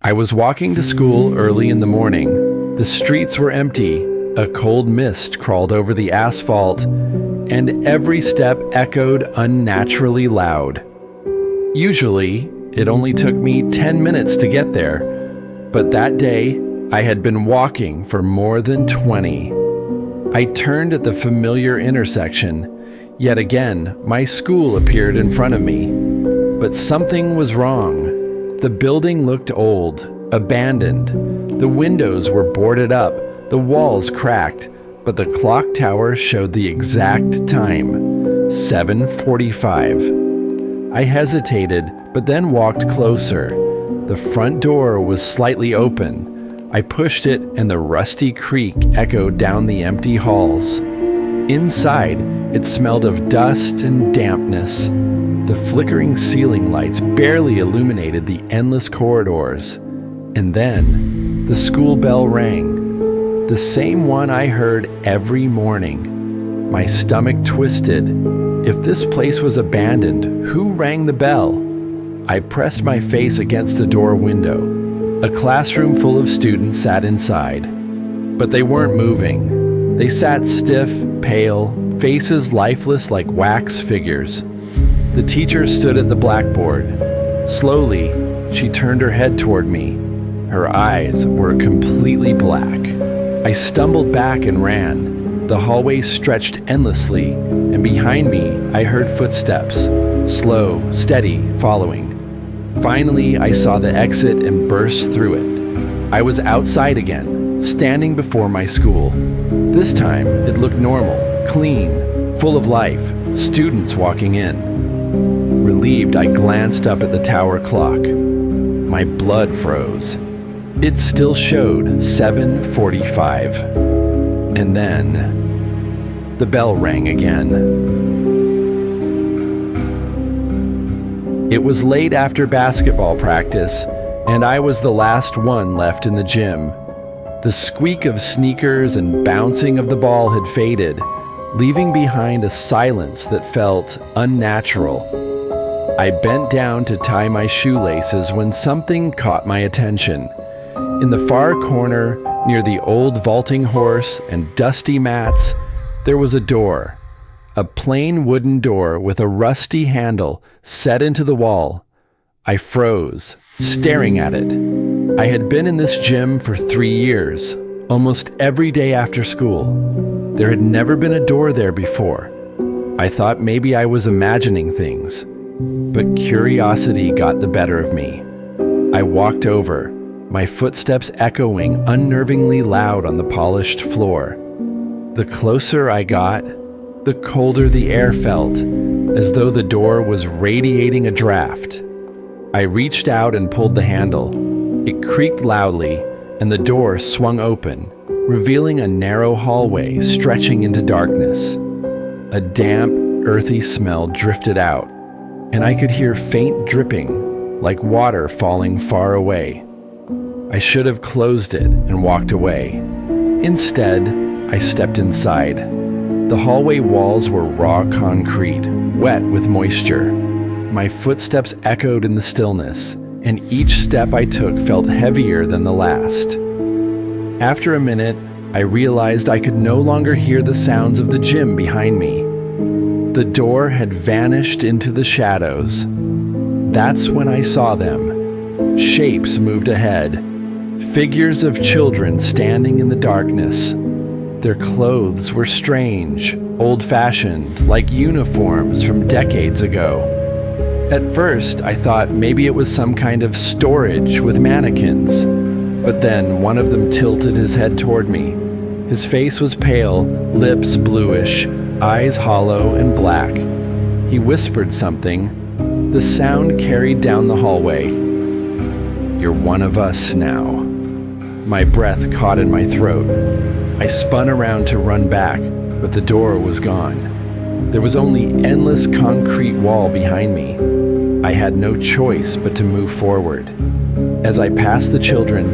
I was walking to school early in the morning. The streets were empty, a cold mist crawled over the asphalt, and every step echoed unnaturally loud. Usually, it only took me 10 minutes to get there, but that day, I had been walking for more than 20. I turned at the familiar intersection. Yet again, my school appeared in front of me. But something was wrong. The building looked old, abandoned. The windows were boarded up, the walls cracked, but the clock tower showed the exact time, 7:45. I hesitated, but then walked closer. The front door was slightly open. I pushed it, and the rusty creak echoed down the empty halls. Inside, it smelled of dust and dampness. The flickering ceiling lights barely illuminated the endless corridors. And then, the school bell rang. The same one I heard every morning. My stomach twisted. If this place was abandoned, who rang the bell? I pressed my face against the door window. A classroom full of students sat inside. But they weren't moving. They sat stiff, pale, faces lifeless like wax figures. The teacher stood at the blackboard. Slowly, she turned her head toward me. Her eyes were completely black. I stumbled back and ran. The hallway stretched endlessly, and behind me, I heard footsteps, slow, steady, following. Finally, I saw the exit and burst through it. I was outside again, standing before my school. This time, it looked normal, clean, full of life, students walking in. Relieved, I glanced up at the tower clock. My blood froze. It still showed 7:45. And then, the bell rang again. It was late after basketball practice, and I was the last one left in the gym. The squeak of sneakers and bouncing of the ball had faded, leaving behind a silence that felt unnatural. I bent down to tie my shoelaces when something caught my attention. In the far corner, near the old vaulting horse and dusty mats, there was a door. A plain wooden door with a rusty handle set into the wall. I froze, staring at it. I had been in this gym for 3 years, almost every day after school. There had never been a door there before. I thought maybe I was imagining things, but curiosity got the better of me. I walked over, my footsteps echoing unnervingly loud on the polished floor. The closer I got, the colder the air felt, as though the door was radiating a draft. I reached out and pulled the handle. It creaked loudly, and the door swung open, revealing a narrow hallway stretching into darkness. A damp, earthy smell drifted out, and I could hear faint dripping, like water falling far away. I should have closed it and walked away. Instead, I stepped inside. The hallway walls were raw concrete, wet with moisture. My footsteps echoed in the stillness, and each step I took felt heavier than the last. After a minute, I realized I could no longer hear the sounds of the gym behind me. The door had vanished into the shadows. That's when I saw them. Shapes moved ahead. Figures of children standing in the darkness. Their clothes were strange, old-fashioned, like uniforms from decades ago. At first, I thought maybe it was some kind of storage with mannequins. But then one of them tilted his head toward me. His face was pale, lips bluish, eyes hollow and black. He whispered something. The sound carried down the hallway. "You're one of us now." My breath caught in my throat. I spun around to run back, but the door was gone. There was only endless concrete wall behind me. I had no choice but to move forward. As I passed the children,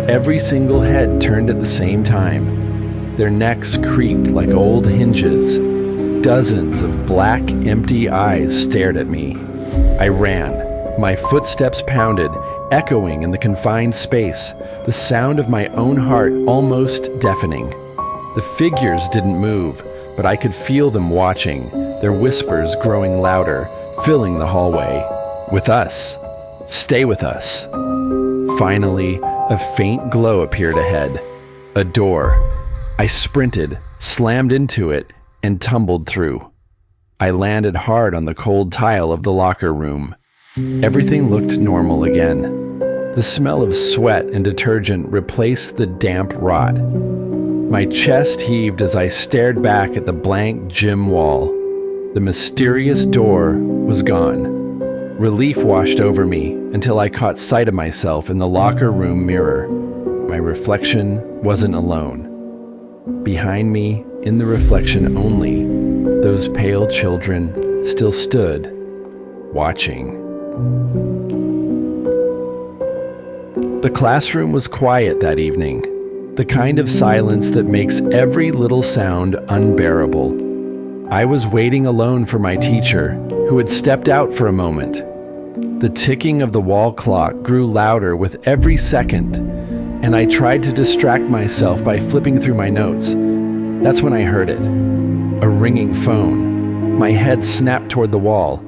every single head turned at the same time. Their necks creaked like old hinges. Dozens of black, empty eyes stared at me. I ran. My footsteps pounded. echoing in the confined space, the sound of my own heart almost deafening. The figures didn't move, but I could feel them watching, their whispers growing louder, filling the hallway. With us. Stay with us. Finally, a faint glow appeared ahead. A door. I sprinted, slammed into it, and tumbled through. I landed hard on the cold tile of the locker room. Everything looked normal again. The smell of sweat and detergent replaced the damp rot. My chest heaved as I stared back at the blank gym wall. The mysterious door was gone. Relief washed over me until I caught sight of myself in the locker room mirror. My reflection wasn't alone. Behind me, in the reflection only, those pale children still stood, watching. The classroom was quiet that evening, the kind of silence that makes every little sound unbearable. I was waiting alone for my teacher, who had stepped out for a moment. The ticking of the wall clock grew louder with every second, and I tried to distract myself by flipping through my notes. That's when I heard it. A ringing phone. My head snapped toward the wall.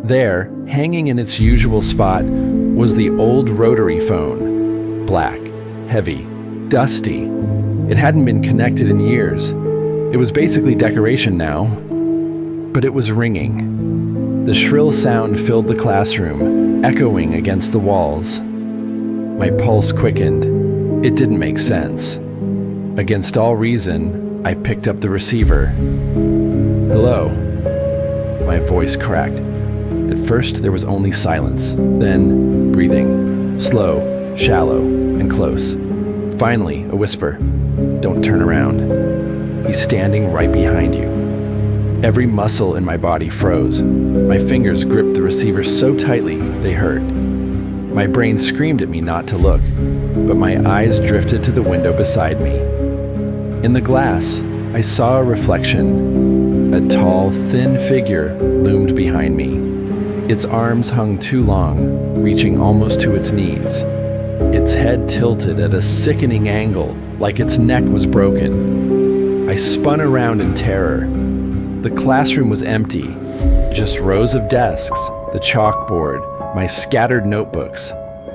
There, hanging in its usual spot, was the old rotary phone. Black, heavy, dusty. It hadn't been connected in years. It was basically decoration now, but it was ringing. The shrill sound filled the classroom, echoing against the walls. My pulse quickened. It didn't make sense. Against all reason, I picked up the receiver. Hello. My voice cracked. At first, there was only silence, then breathing, slow, shallow, and close. Finally, a whisper. Don't turn around. He's standing right behind you. Every muscle in my body froze. My fingers gripped the receiver so tightly they hurt. My brain screamed at me not to look, but my eyes drifted to the window beside me. In the glass, I saw a reflection. A tall, thin figure loomed behind me. Its arms hung too long, reaching almost to its knees. Its head tilted at a sickening angle, like its neck was broken. I spun around in terror. The classroom was empty, just rows of desks, the chalkboard, my scattered notebooks,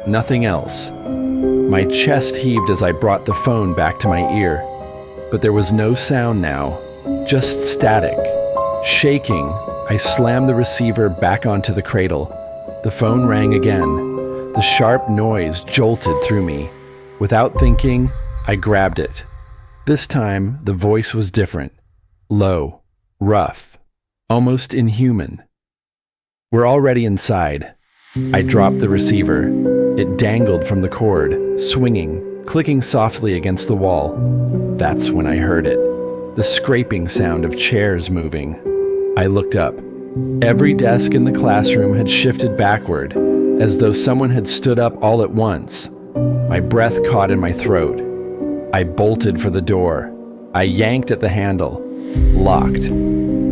nothing else. My chest heaved as I brought the phone back to my ear, but there was no sound now, just static. Shaking, I slammed the receiver back onto the cradle. The phone rang again. The sharp noise jolted through me. Without thinking, I grabbed it. This time, the voice was different. Low, rough, almost inhuman. We're already inside. I dropped the receiver. It dangled from the cord, swinging, clicking softly against the wall. That's when I heard it. The scraping sound of chairs moving. I looked up. Every desk in the classroom had shifted backward, as though someone had stood up all at once. My breath caught in my throat. I bolted for the door. I yanked at the handle. Locked.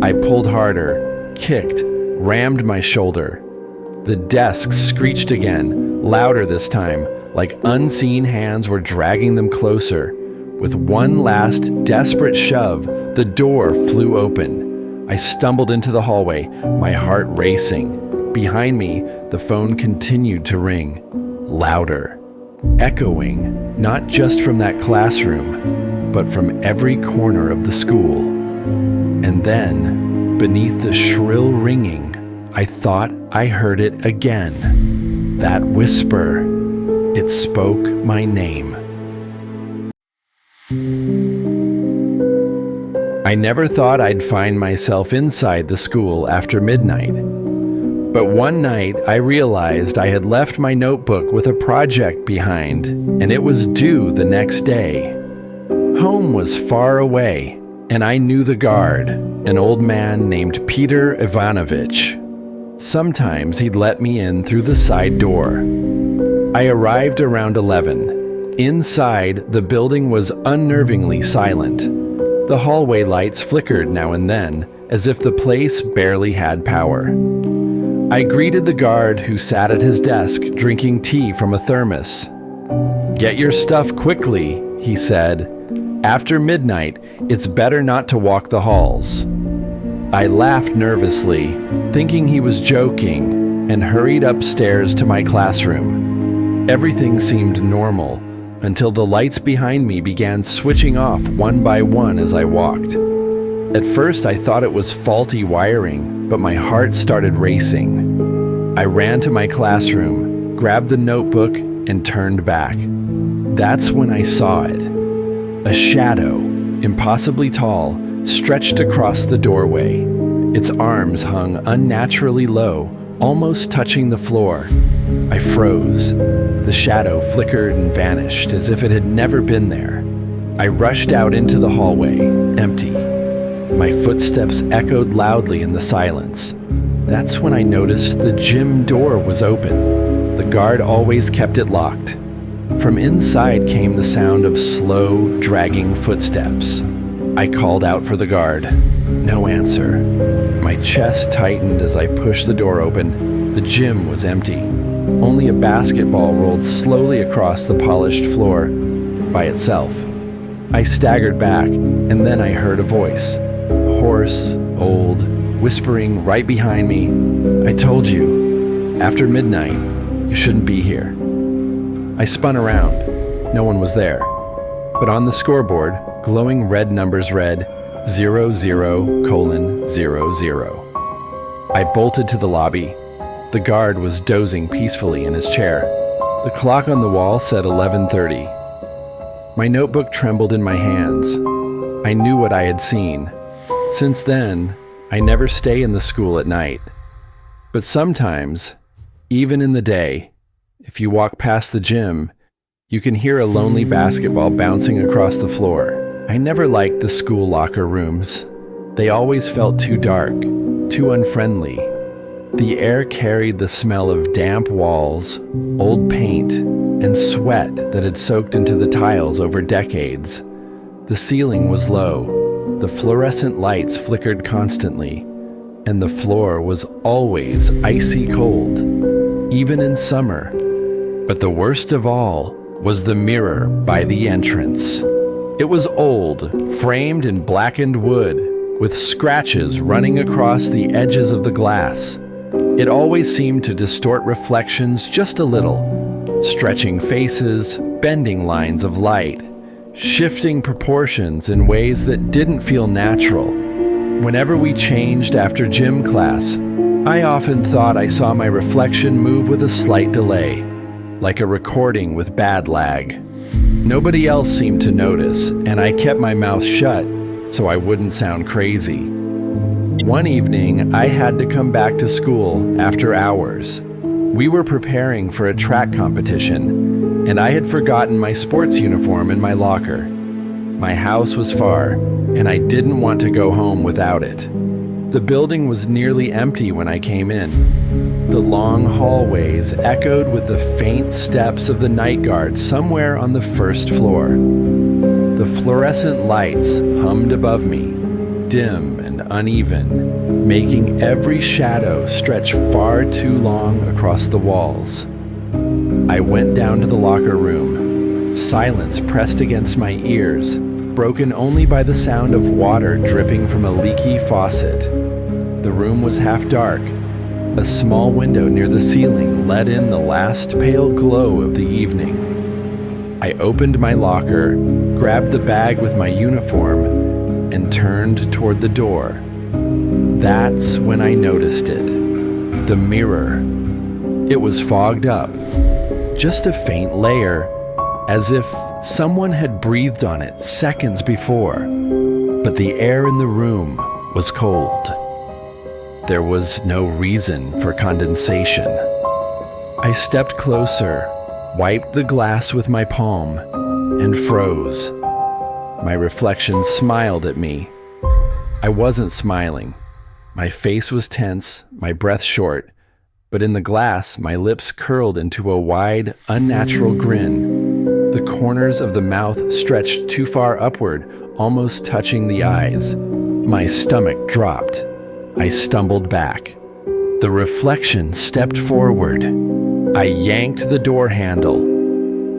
I pulled harder, kicked, rammed my shoulder. The desks screeched again, louder this time, like unseen hands were dragging them closer. With one last desperate shove, the door flew open. I stumbled into the hallway, my heart racing. Behind me, the phone continued to ring, louder, echoing, not just from that classroom, but from every corner of the school. And then, beneath the shrill ringing, I thought I heard it again. That whisper, it spoke my name. I never thought I'd find myself inside the school after midnight. But one night I realized I had left my notebook with a project behind, and it was due the next day. Home was far away, and I knew the guard, an old man named Peter Ivanovich. Sometimes he'd let me in through the side door. I arrived around 11. Inside, the building was unnervingly silent. The hallway lights flickered now and then, as if the place barely had power. I greeted the guard who sat at his desk drinking tea from a thermos. "Get your stuff quickly," he said. "After midnight, it's better not to walk the halls." I laughed nervously, thinking he was joking, and hurried upstairs to my classroom. Everything seemed normal until the lights behind me began switching off one by one as I walked. At first, I thought it was faulty wiring, but my heart started racing. I ran to my classroom, grabbed the notebook, and turned back. That's when I saw it. A shadow, impossibly tall, stretched across the doorway. Its arms hung unnaturally low, almost touching the floor. I froze. The shadow flickered and vanished as if it had never been there. I rushed out into the hallway, empty. My footsteps echoed loudly in the silence. That's when I noticed the gym door was open. The guard always kept it locked. From inside came the sound of slow, dragging footsteps. I called out for the guard. No answer. My chest tightened as I pushed the door open. The gym was empty. Only a basketball rolled slowly across the polished floor by itself. I staggered back, and then I heard a voice. Hoarse, old, whispering right behind me. "I told you, after midnight, you shouldn't be here." I spun around. No one was there. But on the scoreboard, glowing red numbers read 00:00. I bolted to the lobby. The guard was dozing peacefully in his chair. The clock on the wall said 11:30. My notebook trembled in my hands. I knew what I had seen. Since then, I never stay in the school at night. But sometimes, even in the day, if you walk past the gym, you can hear a lonely basketball bouncing across the floor. I never liked the school locker rooms. They always felt too dark, too unfriendly. The air carried the smell of damp walls, old paint, and sweat that had soaked into the tiles over decades. The ceiling was low. The fluorescent lights flickered constantly, and the floor was always icy cold, even in summer. But the worst of all was the mirror by the entrance. It was old, framed in blackened wood, with scratches running across the edges of the glass. It always seemed to distort reflections just a little, stretching faces, bending lines of light, shifting proportions in ways that didn't feel natural. Whenever we changed after gym class, I often thought I saw my reflection move with a slight delay, like a recording with bad lag. Nobody else seemed to notice, and I kept my mouth shut so I wouldn't sound crazy. One evening, I had to come back to school after hours. We were preparing for a track competition, and I had forgotten my sports uniform in my locker. My house was far, and I didn't want to go home without it. The building was nearly empty when I came in. The long hallways echoed with the faint steps of the night guard somewhere on the first floor. The fluorescent lights hummed above me, dim and uneven, making every shadow stretch far too long across the walls. I went down to the locker room. Silence pressed against my ears, broken only by the sound of water dripping from a leaky faucet. The room was half dark. A small window near the ceiling let in the last pale glow of the evening. I opened my locker, grabbed the bag with my uniform, and turned toward the door. That's when I noticed it. The mirror. It was fogged up. Just a faint layer, as if someone had breathed on it seconds before. But the air in the room was cold. There was no reason for condensation. I stepped closer, wiped the glass with my palm, and froze. My reflection smiled at me. I wasn't smiling. My face was tense, my breath short, but in the glass, my lips curled into a wide, unnatural grin. The corners of the mouth stretched too far upward, almost touching the eyes. My stomach dropped. I stumbled back. The reflection stepped forward. I yanked the door handle.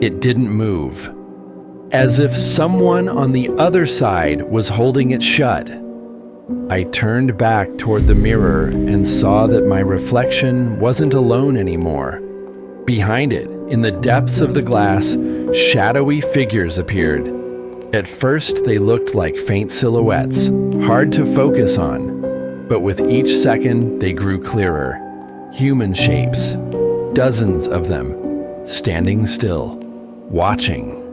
It didn't move, as if someone on the other side was holding it shut. I turned back toward the mirror and saw that my reflection wasn't alone anymore. Behind it, in the depths of the glass, shadowy figures appeared. At first, they looked like faint silhouettes, hard to focus on, but with each second, they grew clearer. Human shapes, dozens of them, standing still, watching.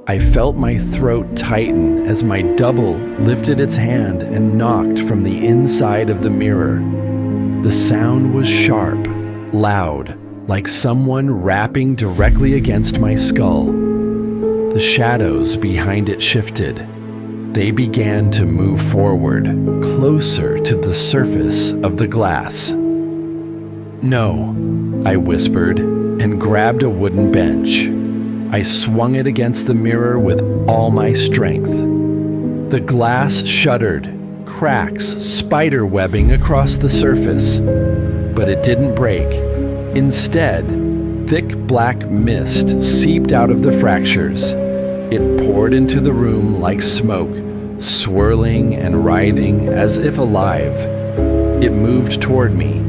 I felt my throat tighten as my double lifted its hand and knocked from the inside of the mirror. The sound was sharp, loud, like someone rapping directly against my skull. The shadows behind it shifted. They began to move forward, closer to the surface of the glass. "No," I whispered, and grabbed a wooden bench. I swung it against the mirror with all my strength. The glass shuddered, cracks spider webbing across the surface, but it didn't break. Instead, thick black mist seeped out of the fractures. It poured into the room like smoke, swirling and writhing as if alive. It moved toward me,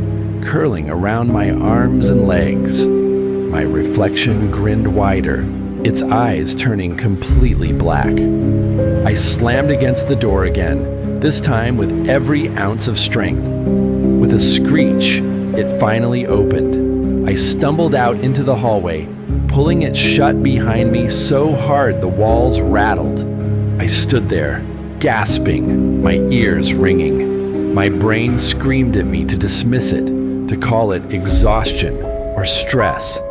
curling around my arms and legs. My reflection grinned wider, its eyes turning completely black. I slammed against the door again, this time with every ounce of strength. With a screech, it finally opened. I stumbled out into the hallway, pulling it shut behind me so hard the walls rattled. I stood there, gasping, my ears ringing. My brain screamed at me to dismiss it, to call it exhaustion or stress.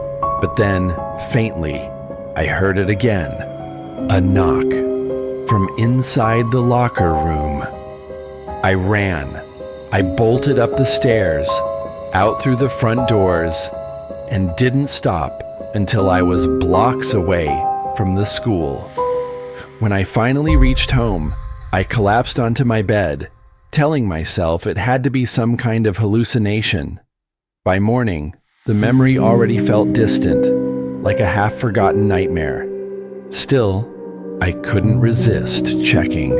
But then, faintly, I heard it again. A knock from inside the locker room. I ran. I bolted up the stairs, out through the front doors, and didn't stop until I was blocks away from the school. When I finally reached home, I collapsed onto my bed, telling myself it had to be some kind of hallucination. By morning, the memory already felt distant, like a half-forgotten nightmare. Still, I couldn't resist checking.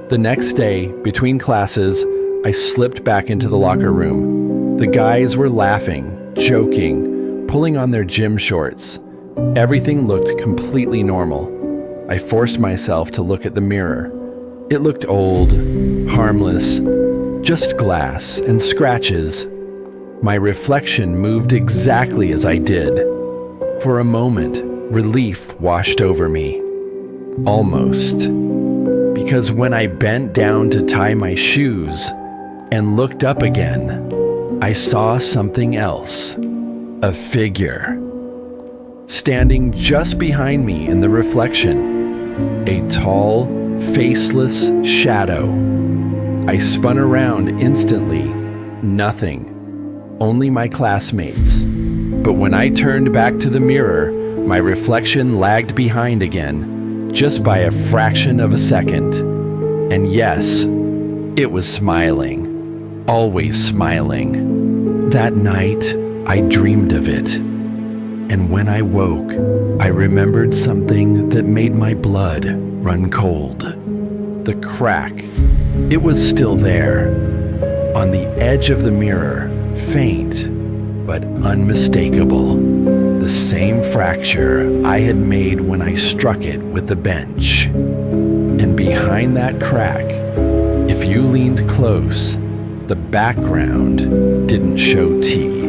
The next day, between classes, I slipped back into the locker room. The guys were laughing, joking, pulling on their gym shorts. Everything looked completely normal. I forced myself to look at the mirror. It looked old, harmless, just glass and scratches. My reflection moved exactly as I did. For a moment, relief washed over me. Almost. Because when I bent down to tie my shoes and looked up again, I saw something else. A figure. Standing just behind me in the reflection. A tall, faceless shadow. I spun around instantly. Nothing. Only my classmates. But when I turned back to the mirror, my reflection lagged behind again, just by a fraction of a second. And yes, it was smiling. Always smiling. That night, I dreamed of it. And when I woke, I remembered something that made my blood run cold. The crack. It was still there. On the edge of the mirror, faint, but unmistakable. The same fracture I had made when I struck it with the bench. And behind that crack, if you leaned close, the background didn't show teeth.